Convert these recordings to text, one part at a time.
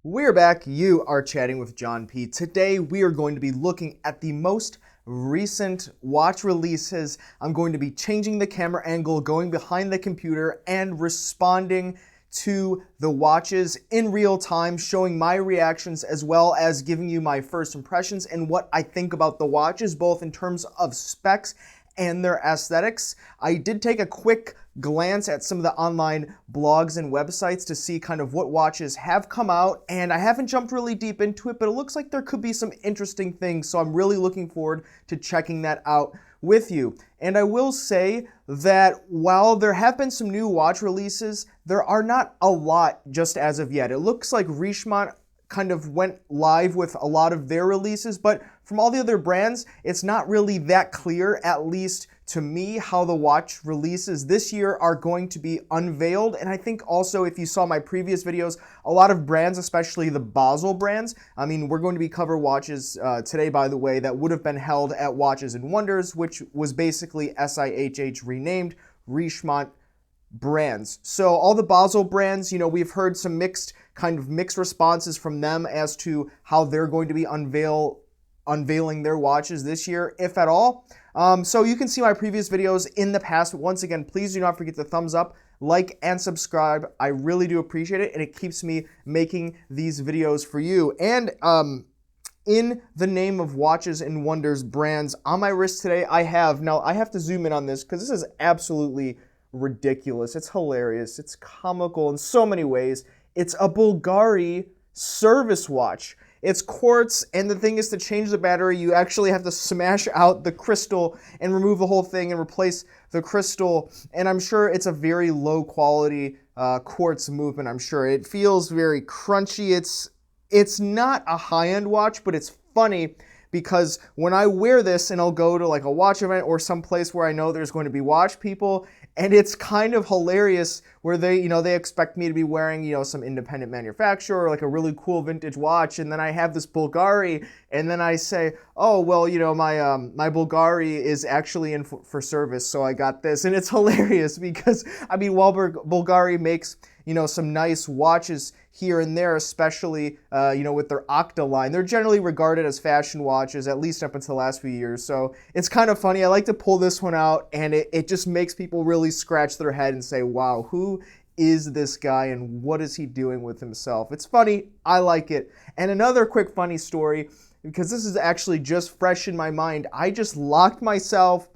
We're back. You are chatting with John P. Today we are going to be looking at the most recent watch releases. I'm going to be changing the camera angle, going behind the computer, and responding to the watches in real time, showing my reactions as well as giving you my first impressions and what I think about the watches, both in terms of specs and their aesthetics. I did take a quick glance at some of the online blogs and websites to see kind of what watches have come out, and I haven't jumped really deep into it, but it looks like there could be some interesting things, so I'm really looking forward to checking that out with you. And I will say that while there have been some new watch releases, there are not a lot just as of yet. It looks like Richemont kind of went live with a lot of their releases, but from all the other brands, it's not really that clear, at least to me, how the watch releases this year are going to be unveiled. And I think also, if you saw my previous videos, a lot of brands, especially the Basel brands, I mean, we're going to be covering watches today, by the way, that would have been held at Watches and Wonders, which was basically SIHH renamed Richemont brands. So all the Basel brands, you know, we've heard some mixed responses from them as to how they're going to be unveiling their watches this year, if at all. So you can see my previous videos in the past. Once again, please do not forget to thumbs up, like, and subscribe. I really do appreciate it, and it keeps me making these videos for you. And in the name of Watches and Wonders brands, on my wrist today, I have to zoom in on this because this is absolutely ridiculous. It's hilarious. It's comical in so many ways. It's a Bulgari service watch. It's quartz, and the thing is, to change the battery, you actually have to smash out the crystal and remove the whole thing and replace the crystal. And I'm sure it's a very low quality quartz movement. I'm sure it feels very crunchy. It's not a high-end watch, but it's funny because when I wear this and I'll go to like a watch event or some place where I know there's going to be watch people, and it's kind of hilarious where they expect me to be wearing, some independent manufacturer or like a really cool vintage watch, and then I have this Bulgari, and then I say, oh, well, my Bulgari is actually in for service, so I got this. And it's hilarious because, I mean, while Bulgari makes some nice watches here and there, especially, with their Octa line. They're generally regarded as fashion watches, at least up until the last few years. So it's kind of funny. I like to pull this one out, and it just makes people really scratch their head and say, wow, who is this guy and what is he doing with himself? It's funny. I like it. And another quick funny story, because this is actually just fresh in my mind. I just locked myself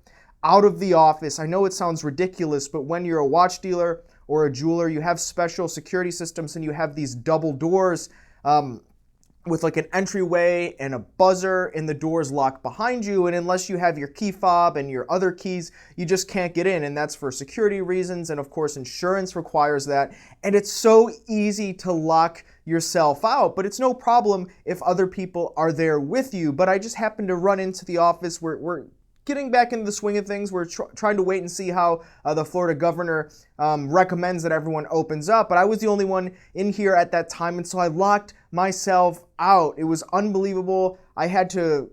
out of the office. I know it sounds ridiculous, but when you're a watch dealer or a jeweler, you have special security systems, and you have these double doors with like an entryway and a buzzer, and the doors lock behind you, and unless you have your key fob and your other keys, you just can't get in, and that's for security reasons, and of course insurance requires that, and it's so easy to lock yourself out, but it's no problem if other people are there with you. But I just happened to run into the office. We're getting back into the swing of things. We're trying to wait and see how the Florida governor recommends that everyone opens up. But I was the only one in here at that time, and so I locked myself out. It was unbelievable. I had to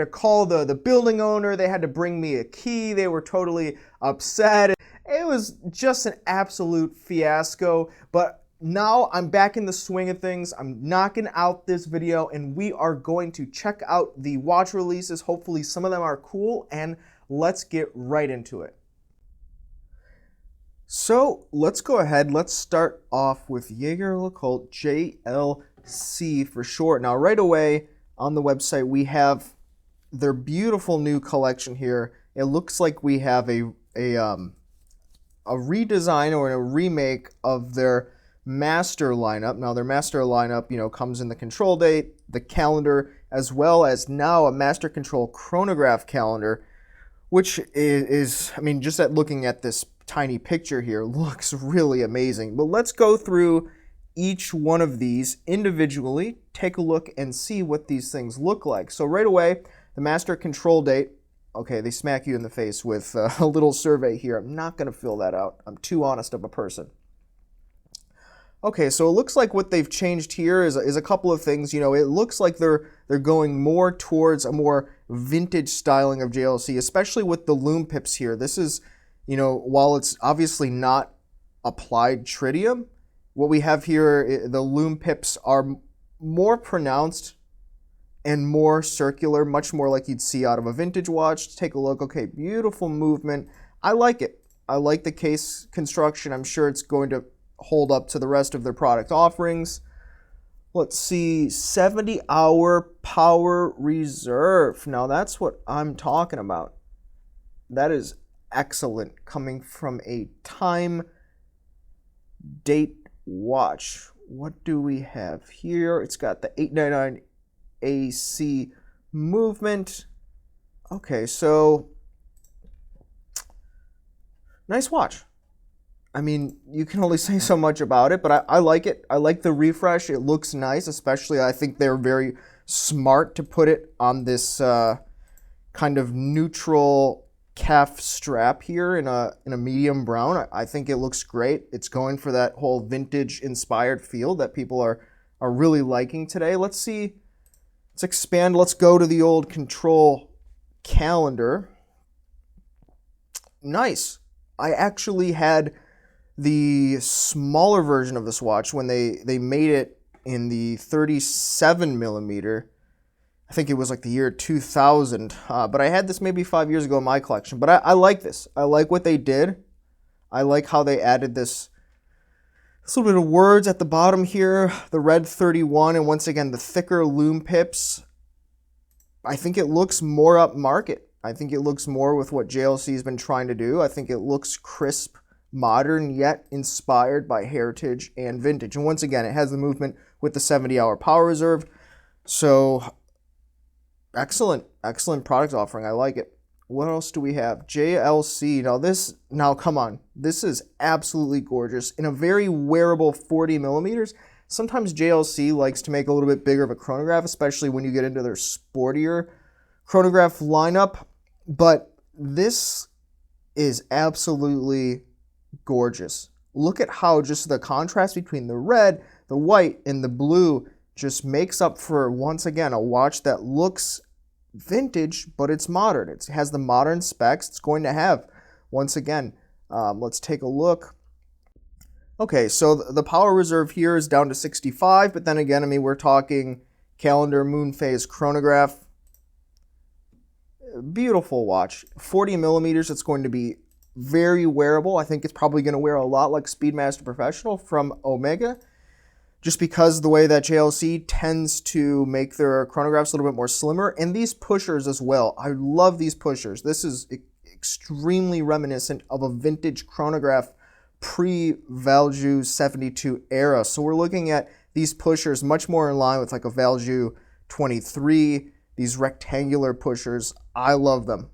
call the building owner. They had to bring me a key. They were totally upset. It was just an absolute fiasco. But now I'm back in the swing of things. I'm knocking out this video, and we are going to check out the watch releases. Hopefully some of them are cool, and let's get right into it. So let's go ahead. Let's start off with Jaeger-LeCoultre, JLC for short. Now right away on the website we have their beautiful new collection here. It looks like we have a redesign or a remake of their master lineup. Now their master lineup, comes in the control date, the calendar, as well as now a master control chronograph calendar, which is, I mean, just at looking at this tiny picture here, looks really amazing. But let's go through each one of these individually, take a look and see what these things look like. So right away, the master control date, okay, they smack you in the face with a little survey here. I'm not going to fill that out. I'm too honest of a person. Okay, so it looks like what they've changed here is a couple of things. It looks like they're going more towards a more vintage styling of JLC, especially with the lume pips here. This is, while it's obviously not applied tritium, What we have here, the lume pips are more pronounced and more circular, much more like you'd see out of a vintage watch. Take a look. Okay, beautiful movement. I like it. I like the case construction. I'm sure it's going to hold up to the rest of their product offerings. Let's see, 70-hour power reserve. Now that's what I'm talking about. That is excellent coming from a time date watch. What do we have here? It's got the 899 AC movement. Okay, so nice watch. I mean, you can only say so much about it, but I like it. I like the refresh. It looks nice, especially I think they're very smart to put it on this kind of neutral calf strap here in a medium brown. I think it looks great. It's going for that whole vintage inspired feel that people are really liking today. Let's see. Let's expand. Let's go to the old control calendar. Nice. I actually had the smaller version of this watch when they made it in the 37 millimeter. I think it was like the year 2000, but I had this maybe 5 years ago in my collection. But I like this. I like what they did. I like how they added this little bit of words at the bottom here, the red 31, and once again the thicker lume pips. I think it looks more upmarket. I think it looks more with what JLC has been trying to do. I think it looks crisp, modern, yet inspired by heritage and vintage. And once again, it has the movement with the 70-hour power reserve. So excellent product offering. I like it. What else do we have? JLC. Now come on. This is absolutely gorgeous. In a very wearable 40 millimeters. Sometimes JLC likes to make a little bit bigger of a chronograph, especially when you get into their sportier chronograph lineup. But this is absolutely gorgeous. Look at how just the contrast between the red, the white, and the blue just makes up for, once again, a watch that looks vintage, but it's modern. It has the modern specs it's going to have. Once again, let's take a look. Okay, so the power reserve here is down to 65, but then again, I mean, we're talking calendar, moon phase, chronograph. Beautiful watch. 40 millimeters, it's going to be very wearable. I think it's probably going to wear a lot like Speedmaster Professional from Omega, just because the way that JLC tends to make their chronographs a little bit more slimmer. And these pushers as well. I love these pushers. This is extremely reminiscent of a vintage chronograph pre-Valjoux 72 era. So we're looking at these pushers much more in line with like a Valjoux 23, these rectangular pushers. I love them.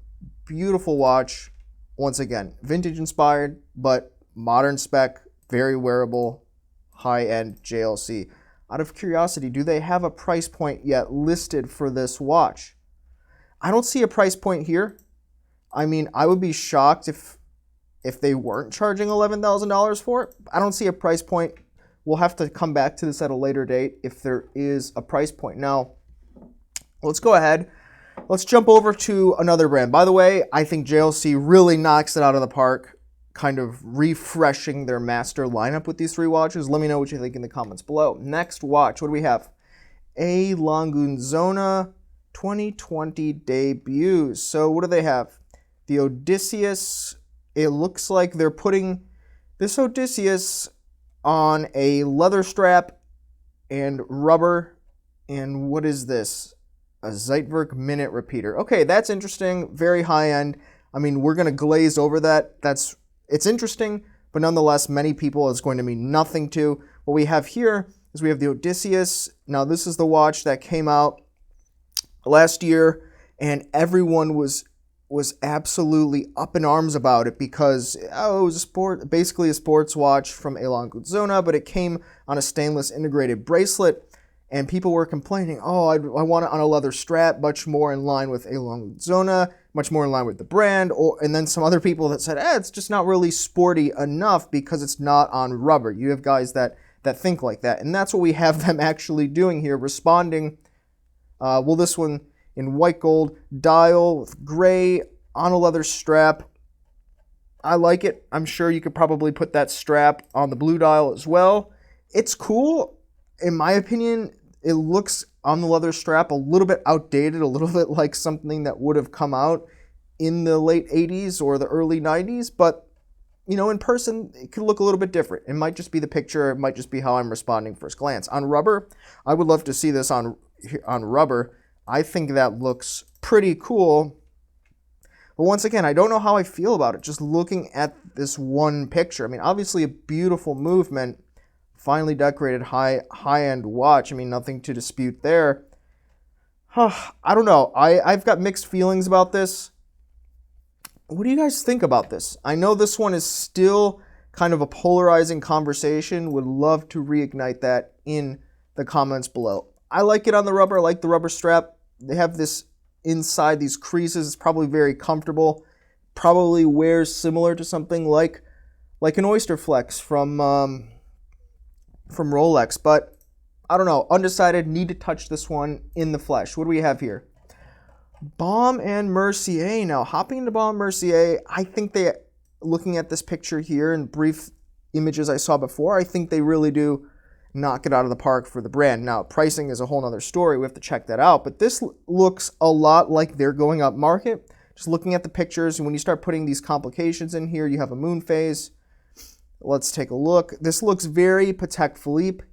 Beautiful watch. Once again, vintage inspired, but modern spec, very wearable, high-end JLC. Out of curiosity, do they have a price point yet listed for this watch? I don't see a price point here. I mean, I would be shocked if they weren't charging $11,000 for it. I don't see a price point. We'll have to come back to this at a later date if there is a price point. Now, let's go ahead. Let's jump over to another brand. By the way, I think JLC really knocks it out of the park, kind of refreshing their master lineup with these three watches. Let me know what you think in the comments below. Next watch, what do we have? A. Longuzona 2020 debuts. So what do they have? The Odysseus. It looks like they're putting this Odysseus on a leather strap and rubber. And what is this? A Zeitwerk minute repeater. Okay, that's interesting. Very high end. I mean, we're going to glaze over that. It's interesting, but nonetheless, many people it's going to mean nothing to. What we have here is we have the Odysseus. Now, this is the watch that came out last year, and everyone was absolutely up in arms about it because it was basically a sports watch from A. Longuzona, but it came on a stainless integrated bracelet. And people were complaining, oh, I want it on a leather strap, much more in line with A. Longuzona, much more in line with the brand. And then some other people that said, it's just not really sporty enough because it's not on rubber. You have guys that think like that. And that's what we have them actually doing here, responding. This one in white gold dial with gray on a leather strap. I like it. I'm sure you could probably put that strap on the blue dial as well. It's cool. In my opinion, it looks on the leather strap a little bit outdated, a little bit like something that would have come out in the late 80s or the early 90s, but in person, it could look a little bit different. It might just be the picture. It might just be how I'm responding first glance. On rubber, I would love to see this on rubber. I think that looks pretty cool. But once again, I don't know how I feel about it. Just looking at this one picture. I mean, obviously a beautiful movement. Finely decorated high-end watch. I mean, nothing to dispute there. I don't know. I've got mixed feelings about this. What do you guys think about this? I know this one is still kind of a polarizing conversation. Would love to reignite that in the comments below. I like it on the rubber. I like the rubber strap. They have this inside these creases. It's probably very comfortable. Probably wears similar to something like an Oyster Flex from Rolex. But I don't know. Undecided. Need to touch this one in the flesh. What do we have here? Baume and Mercier. Now, hopping into Baume and Mercier, I think they, looking at this picture here and brief images I saw before, I think they really do knock it out of the park for the brand. Now, pricing is a whole nother story. We have to check that out. But this looks a lot like they're going up market. Just looking at the pictures, and when you start putting these complications in here, you have a moon phase. Let's take a look. This looks very Patek Philippe.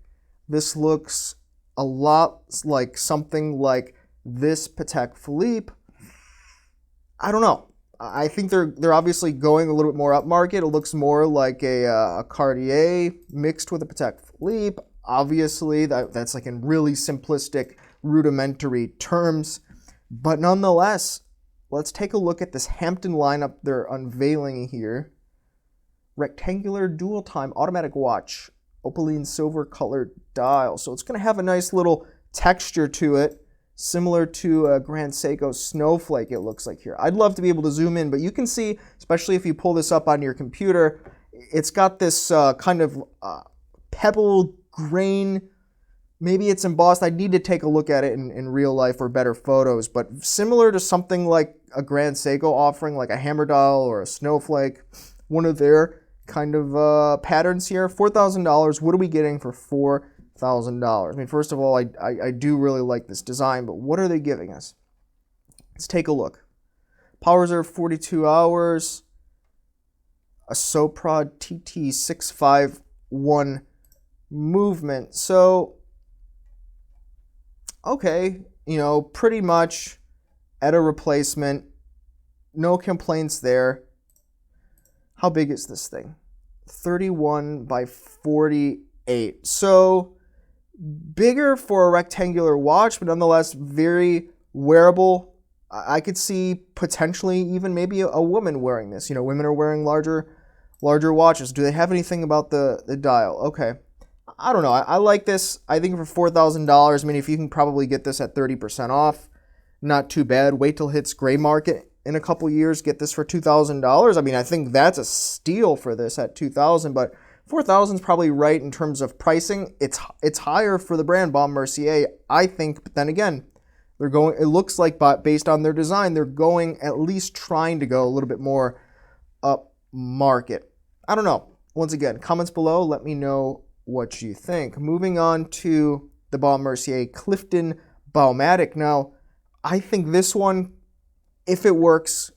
This looks a lot like something like this Patek Philippe. I don't know. I think they're obviously going a little bit more upmarket. It looks more like a Cartier mixed with a Patek Philippe. Obviously, that's like in really simplistic, rudimentary terms. But nonetheless, let's take a look at this Hampton lineup they're unveiling here. Rectangular dual time automatic watch, opaline silver colored dial. So it's going to have a nice little texture to it, similar to a Grand Seiko Snowflake, it looks like here. I'd love to be able to zoom in, but you can see, especially if you pull this up on your computer, it's got this kind of pebble grain. Maybe it's embossed. I'd need to take a look at it in real life or better photos, but similar to something like a Grand Seiko offering, like a Hammer Dial or a Snowflake, one of their kind of patterns here. $4,000. What are we getting for $4,000? I mean, first of all, I do really like this design, but what are they giving us? Let's take a look. Power reserve 42 hours. A Soprod TT651 movement. So, okay, pretty much at a replacement. No complaints there. How big is this thing? 31 by 48. So, bigger for a rectangular watch, but nonetheless very wearable. I could see potentially even maybe a woman wearing this. Women are wearing larger watches. Do they have anything about the dial? Okay. I don't know. I like this. I think for $4,000, I mean, if you can probably get this at 30% off, not too bad. Wait till it hits gray market in a couple years, get this for $2,000. I mean, I think that's a steal for this at $2,000, but $4,000 is probably right in terms of pricing. It's higher for the brand Baume Mercier, I think. But then again, they're going. It looks like, based on their design, they're going at least trying to go a little bit more up market. I don't know. Once again, comments below. Let me know what you think. Moving on to the Baume Mercier Clifton Baumatic. Now, I think this one, if it works,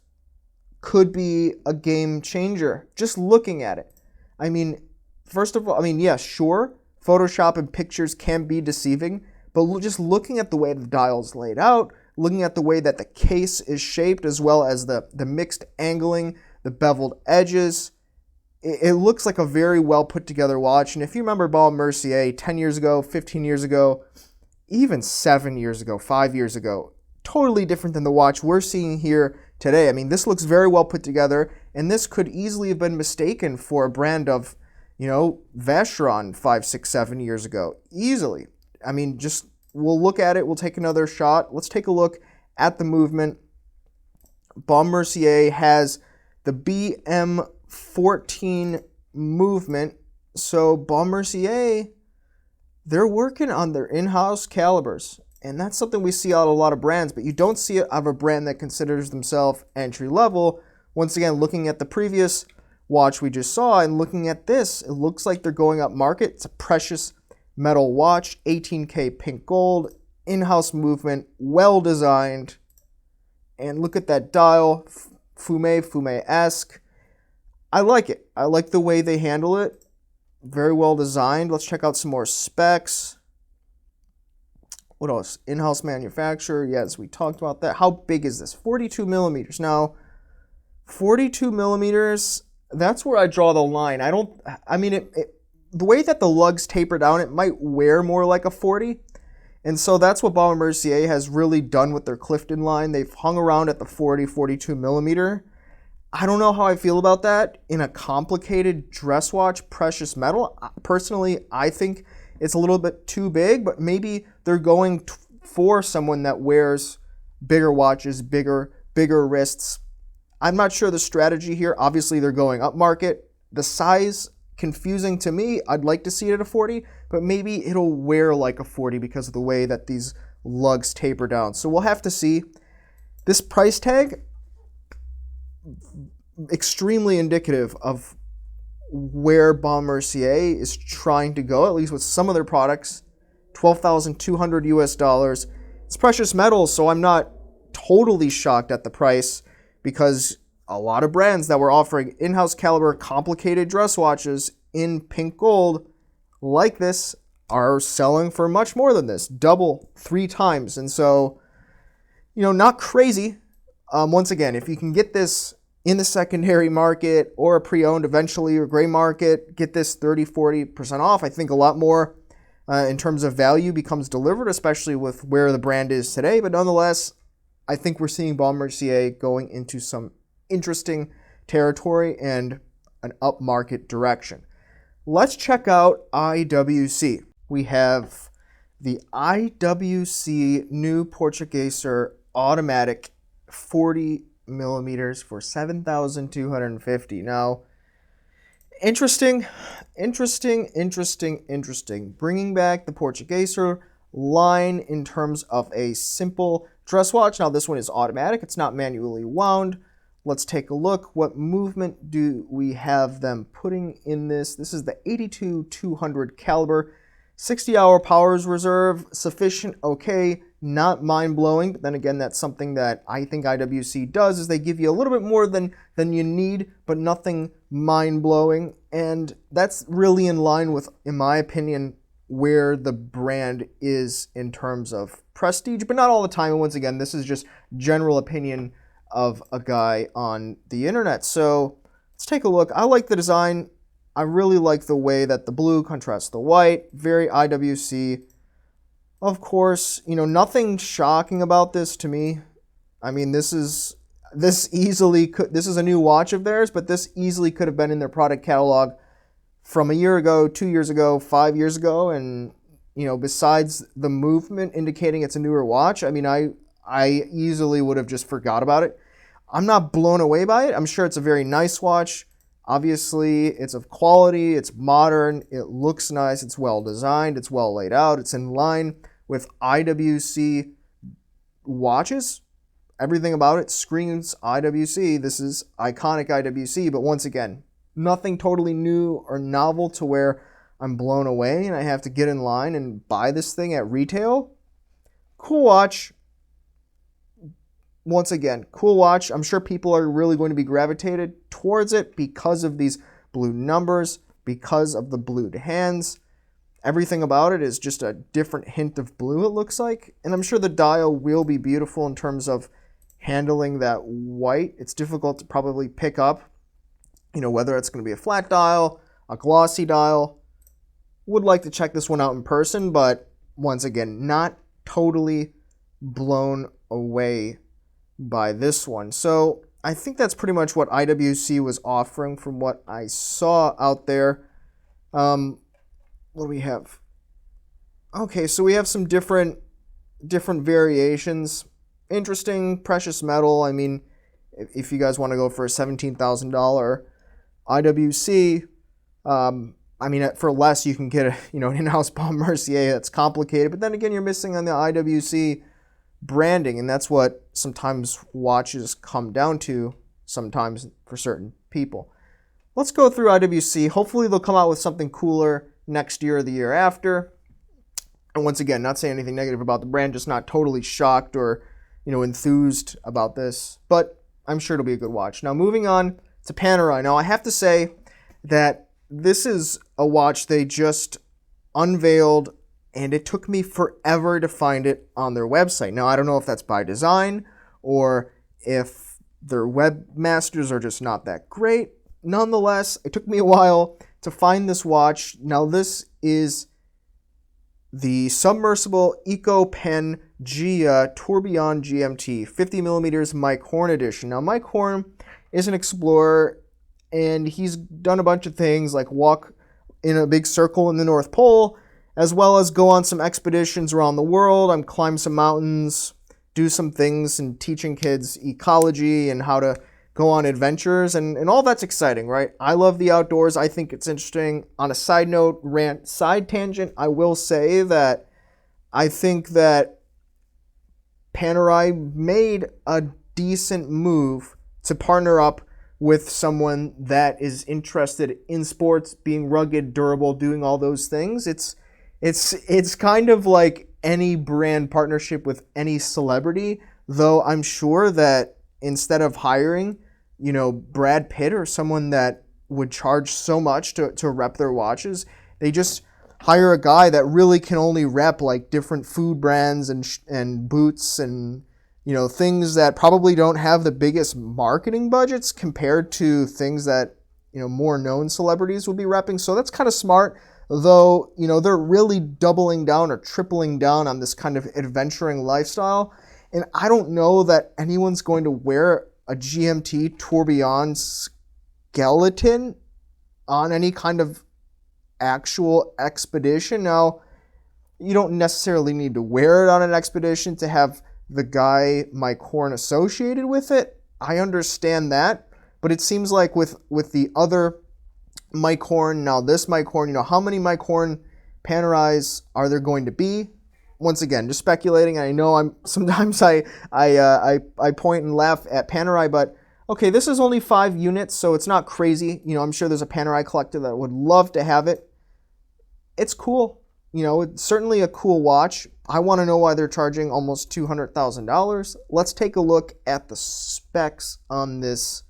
could be a game changer. Just looking at it. I mean, first of all, yes, sure, Photoshop and pictures can be deceiving, but just looking at the way the dial's laid out, looking at the way that the case is shaped, as well as the mixed angling, the beveled edges, it looks like a very well put together watch. And if you remember Baume Mercier 10 years ago, 15 years ago, even 7 years ago, 5 years ago, totally different than the watch we're seeing here today. I mean, this looks very well put together, and this could easily have been mistaken for a brand of, Vacheron 5, 6, 7 years ago. Easily. I mean, just, we'll look at it. We'll take another shot. Let's take a look at the movement. Baume Mercier has the BM14 movement. So Baume Mercier, they're working on their in-house calibers. And that's something we see out of a lot of brands, but you don't see it out of a brand that considers themselves entry-level. Once again, looking at the previous watch we just saw. And looking at this, it looks like they're going up market. It's a precious metal watch, 18K pink gold, in-house movement, well designed. And look at that dial, Fume-esque. I like it. I like the way they handle it. Very well designed. Let's check out some more specs. What else? In-house manufacturer. Yes, we talked about that. How big is this? 42 millimeters. Now, 42 millimeters, that's where I draw the line. The way that the lugs taper down, it might wear more like a 40. And so that's what Baume & Mercier has really done with their Clifton line. They've hung around at the 40, 42 millimeter. I don't know how I feel about that in a complicated dress watch, precious metal. Personally, I think it's a little bit too big, but maybe they're going for someone that wears bigger watches, bigger wrists. I'm not sure the strategy here. Obviously, they're going up market. The size, confusing to me. I'd like to see it at a 40, but maybe it'll wear like a 40 because of the way that these lugs taper down. So we'll have to see. This price tag, extremely indicative of where Baume & Mercier is trying to go, at least with some of their products. $12,200 US. It's precious metals, so I'm not totally shocked at the price, because a lot of brands that were offering in-house caliber complicated dress watches in pink gold like this are selling for much more than this, double, 3 times. And so, not crazy. Once again, if you can get this in the secondary market or a pre-owned eventually or gray market, get this 30-40% off. I think a lot more in terms of value becomes delivered, especially with where the brand is today. But nonetheless, I think we're seeing Baume & Mercier going into some interesting territory and an upmarket direction. Let's check out IWC. We have the IWC new Portugueser automatic 40 millimeters for $7,250. Now, interesting. Bringing back the Portugueser line in terms of a simple dress watch. Now, this one is automatic. It's not manually wound. Let's take a look. What movement do we have them putting in this? This is the 82-200 caliber. 60-hour powers reserve. Sufficient, okay. Not mind-blowing, but then again, that's something that I think IWC does, is they give you a little bit more than you need, but nothing mind-blowing. And that's really in line with, in my opinion, where the brand is in terms of prestige, but not all the time. And once again, this is just general opinion of a guy on the internet. So let's take a look. I like the design. I really like the way that the blue contrasts the white. Very IWC. Of course, nothing shocking about this to me. I mean, this is a new watch of theirs, but this easily could have been in their product catalog from a year ago, 2 years ago, 5 years ago. And, besides the movement indicating it's a newer watch, I mean, I easily would have just forgot about it. I'm not blown away by it. I'm sure it's a very nice watch. Obviously, it's of quality, it's modern, it looks nice, it's well designed, it's well laid out, it's in line with IWC watches. Everything about it screams IWC. This is iconic IWC, but once again, nothing totally new or novel to where I'm blown away and I have to get in line and buy this thing at retail. Cool watch. Once again, cool watch. I'm sure people are really going to be gravitated towards it because of these blue numbers, because of the blued hands. Everything about it is just a different hint of blue, it looks like. And I'm sure the dial will be beautiful in terms of handling that white. It's difficult to probably pick up, whether it's going to be a flat dial, a glossy dial. Would like to check this one out in person, but once again, not totally blown away by this one. So I think that's pretty much what IWC was offering from what I saw out there. What do we have? Okay, so we have some different variations. Interesting, precious metal. I mean, if you guys want to go for a $17,000 IWC, for less you can get an in-house Baume & Mercier that's complicated. But then again, you're missing on the IWC branding, and that's what sometimes watches come down to sometimes for certain people. let's go through IWC. Hopefully they'll come out with something cooler next year or the year after. And once again, not saying anything negative about the brand, just not totally shocked or, enthused about this. But I'm sure it'll be a good watch. Now, moving on to Panerai. Now, I have to say that this is a watch they just unveiled, and it took me forever to find it on their website. Now, I don't know if that's by design or if their webmasters are just not that great. Nonetheless, it took me a while to find this watch. Now, this is the Submersible Eco Pangea Tourbillon GMT 50 millimeters Mike Horn edition. Now, Mike Horn is an explorer, and he's done a bunch of things like walk in a big circle in the North Pole, as well as go on some expeditions around the world and climb some mountains, do some things and teaching kids ecology and how to go on adventures, and all that's exciting, right? I love the outdoors. I think it's interesting. On a side note, side tangent, I will say that I think that Panerai made a decent move to partner up with someone that is interested in sports, being rugged, durable, doing all those things. It's kind of like any brand partnership with any celebrity, though I'm sure that instead of hiring, Brad Pitt or someone that would charge so much to rep their watches, they just hire a guy that really can only rep like different food brands and boots and things that probably don't have the biggest marketing budgets compared to things that more known celebrities will be repping. So that's kind of smart, though they're really doubling down or tripling down on this kind of adventuring lifestyle. And I don't know that anyone's going to wear a GMT Tourbillon skeleton on any kind of actual expedition. Now, you don't necessarily need to wear it on an expedition to have the guy Mike Horn associated with it. I understand that, but it seems like with the other Mike Horn, now this Mike Horn, how many Mike Horn Panerais are there going to be? Once again, just speculating. I know I point and laugh at Panerai, but okay, this is only 5 units, so it's not crazy. I'm sure there's a Panerai collector that would love to have it. It's cool. It's certainly a cool watch. I want to know why they're charging almost $200,000. Let's take a look at the specs on this.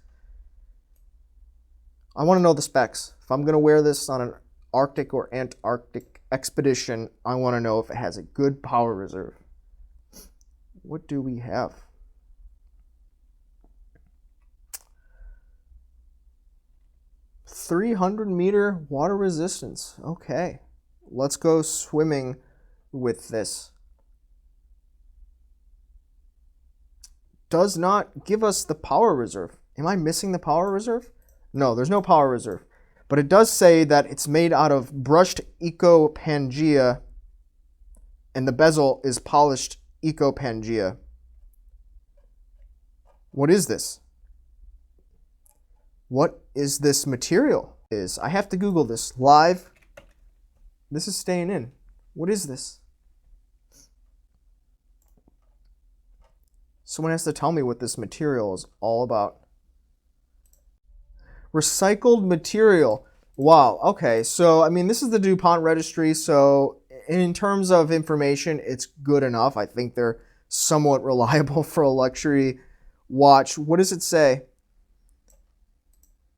I want to know the specs. If I'm going to wear this on an Arctic or Antarctic expedition, I want to know if it has a good power reserve. What do we have? "300-meter water resistance." Okay, let's go swimming with this. Does not give us the power reserve. Am I missing the power reserve? No, there's no power reserve. But it does say that it's made out of brushed Eco Pangea, and the bezel is polished Eco Pangea. What is this? What is this material? I have to Google this live. This is staying in. What is this? Someone has to tell me what this material is all about. Recycled material. Wow. Okay. So, this is the DuPont registry. So, in terms of information, it's good enough. I think they're somewhat reliable for a luxury watch. What does it say?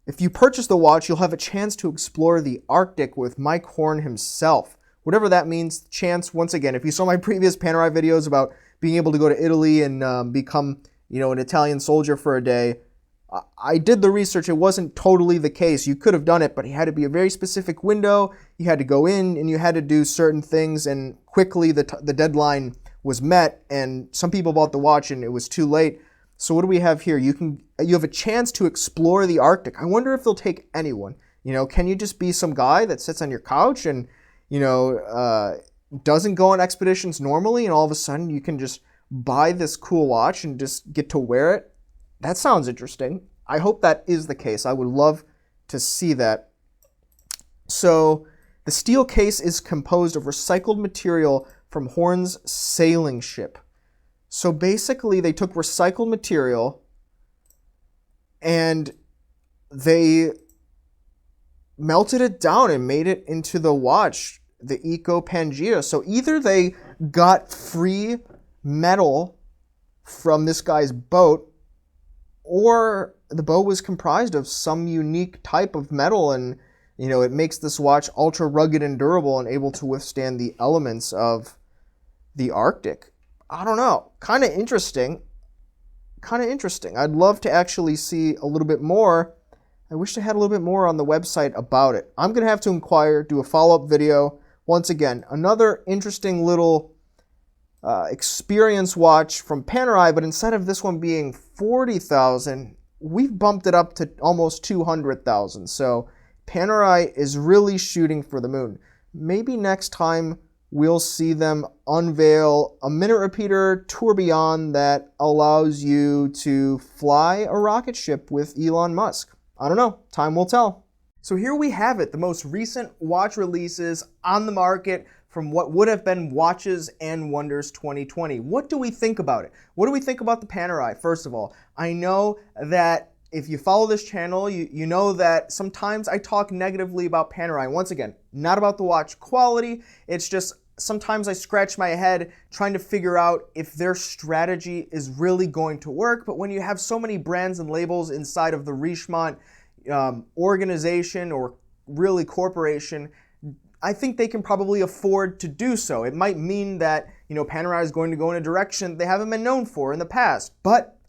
If you purchase the watch, you'll have a chance to explore the Arctic with Mike Horn himself. Whatever that means, chance, once again, if you saw my previous Panerai videos about being able to go to Italy and become, an Italian soldier for a day, I did the research. It wasn't totally the case. You could have done it, but it had to be a very specific window. You had to go in and you had to do certain things, and quickly the deadline was met, and some people bought the watch and it was too late. So what do we have here? You have a chance to explore the Arctic. I wonder if they'll take anyone. Can you just be some guy that sits on your couch and doesn't go on expeditions normally, and all of a sudden you can just buy this cool watch and just get to wear it? That sounds interesting. I hope that is the case. I would love to see that. So the steel case is composed of recycled material from Horn's sailing ship. So basically they took recycled material and they melted it down and made it into the watch, the Eco Pangea. So either they got free metal from this guy's boat, or the boat was comprised of some unique type of metal, and it makes this watch ultra rugged and durable and able to withstand the elements of the Arctic. I don't know. Kind of interesting. I'd love to actually see a little bit more. I wish I had a little bit more on the website about it. I'm going to have to inquire, do a follow-up video. Once again, another interesting little experience watch from Panerai, but instead of this one being $40,000, we've bumped it up to almost $200,000. So Panerai is really shooting for the moon. Maybe next time we'll see them unveil a minute repeater tourbillon that allows you to fly a rocket ship with Elon Musk. I don't know. Time will tell. So here we have it, the most recent watch releases on the market from what would have been Watches and Wonders 2020. What do we think about it? What do we think about the Panerai? First of all, I know that if you follow this channel, you know that sometimes I talk negatively about Panerai. Once again, not about the watch quality. It's just sometimes I scratch my head trying to figure out if their strategy is really going to work. But when you have so many brands and labels inside of the Richemont organization, or really corporation, I think they can probably afford to do so. It might mean that Panerai is going to go in a direction they haven't been known for in the past, but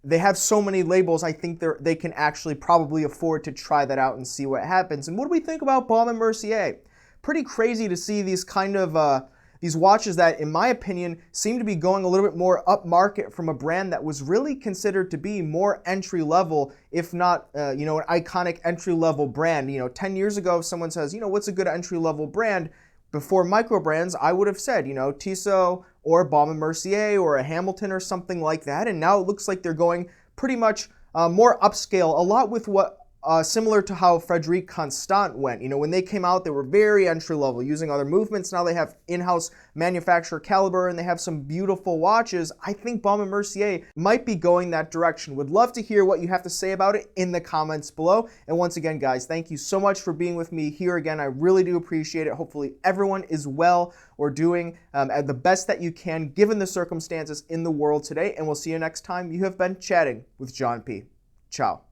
they have so many labels, I think they can actually probably afford to try that out and see what happens. And what do we think about Baume & Mercier? Pretty crazy to see these kind of these watches that, in my opinion, seem to be going a little bit more upmarket from a brand that was really considered to be more entry level, if not an iconic entry level brand. 10 years ago, if someone says, what's a good entry level brand? Before micro brands, I would have said, Tissot or Baume & Mercier or a Hamilton or something like that. And now it looks like they're going pretty much more upscale, a lot with what similar to how Frederique Constant went. When they came out, they were very entry level, using other movements. Now they have in-house manufacturer caliber, and they have some beautiful watches. I think Baume & Mercier might be going that direction. Would love to hear what you have to say about it in the comments below. And once again, guys, thank you so much for being with me here again. I really do appreciate it. Hopefully everyone is well or doing the best that you can given the circumstances in the world today. And we'll see you next time. You have been chatting with John P. Ciao.